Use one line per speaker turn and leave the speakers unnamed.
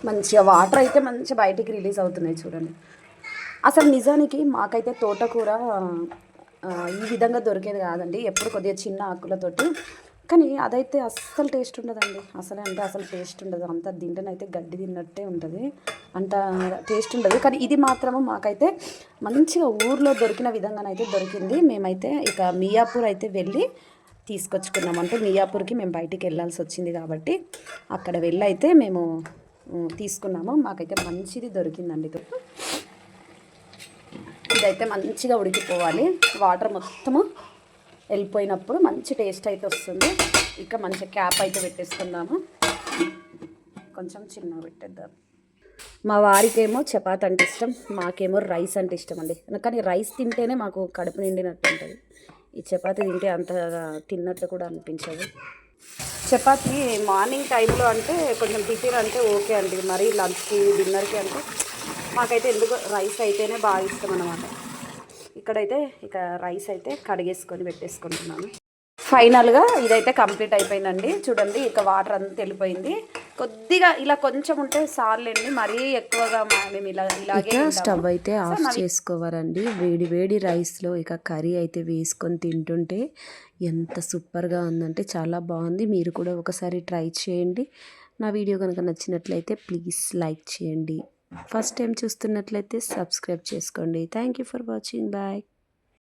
మంచిగా వాటర్ అయితే మంచిగా బయటికి రిలీజ్ అవుతున్నాయి చూడండి. అసలు నిజానికి మాకైతే తోటకూర ఈ విధంగా దొరికేది కాదండి, ఎప్పుడు కొద్దిగా చిన్న ఆకులతోటి. కానీ అదైతే అస్సలు టేస్ట్ ఉండదండి, అసలు అంటే అసలు టేస్ట్ ఉండదు. అంత తింటేనైతే గడ్డి తిన్నట్టే ఉంటుంది, అంత టేస్ట్ ఉండదు. కానీ ఇది మాత్రము మాకైతే మంచిగా ఊర్లో దొరికిన విధంగానైతే దొరికింది. మేమైతే ఇక మియాపూర్ అయితే వెళ్ళి తీసుకొచ్చుకున్నాం. అంటే మియాపూర్కి మేము బయటికి వెళ్ళాల్సి వచ్చింది కాబట్టి అక్కడ వెళ్ళి అయితే మేము తీసుకున్నాము. మాకైతే మంచిది దొరికిందండి. ఇదైతే మంచిగా ఉడికిపోవాలి, వాటర్ మొత్తము వెళ్ళిపోయినప్పుడు మంచి టేస్ట్ అయితే వస్తుంది. ఇక మంచి క్యాప్ అయితే పెట్టేసుకుందాము, కొంచెం చిన్నగా పెట్టేద్దాం. మా వారికేమో చపాతి అంటే ఇష్టం, మాకేమో రైస్ అంటే ఇష్టం అండి. కానీ రైస్ తింటేనే మాకు కడుపు నిండినట్టు ఉంటుంది, ఈ చపాతి తింటే అంతగా తిన్నట్టు కూడా అనిపించదు. చపాతి మార్నింగ్ టైంలో అంటే కొంచెం టిఫిన్ అంటే ఓకే అండి, మరి లంచ్కి డిన్నర్కి అంటే మాకైతే ఎందుకు రైస్ అయితేనే బాగా ఇష్టం అన్నమాట. ఇక్కడైతే ఇక రైస్ అయితే కడిగేసుకొని పెట్టేసుకుంటున్నాను. ఫైనల్గా ఇదైతే కంప్లీట్ అయిపోయిందండి. చూడండి ఇక వాటర్ అంతా వెళ్ళిపోయింది. కొద్దిగా ఇలా కొంచెం ఉంటే సార్లేండి, మరీ ఎక్కువగా మేము ఇలాగే
స్టవ్ అయితే ఆఫ్ చేసుకోవాలండి. వేడి వేడి రైస్లో ఇక కర్రీ అయితే వేసుకొని తింటుంటే ఎంత సూపర్గా ఉందంటే చాలా బాగుంది. మీరు కూడా ఒకసారి ట్రై చేయండి. నా వీడియో కనుక నచ్చినట్లయితే ప్లీజ్ లైక్ చేయండి. ఫస్ట్ టైం చూస్తున్నట్లయితే సబ్స్క్రైబ్ చేసుకోండి. Thank you for watching. Bye.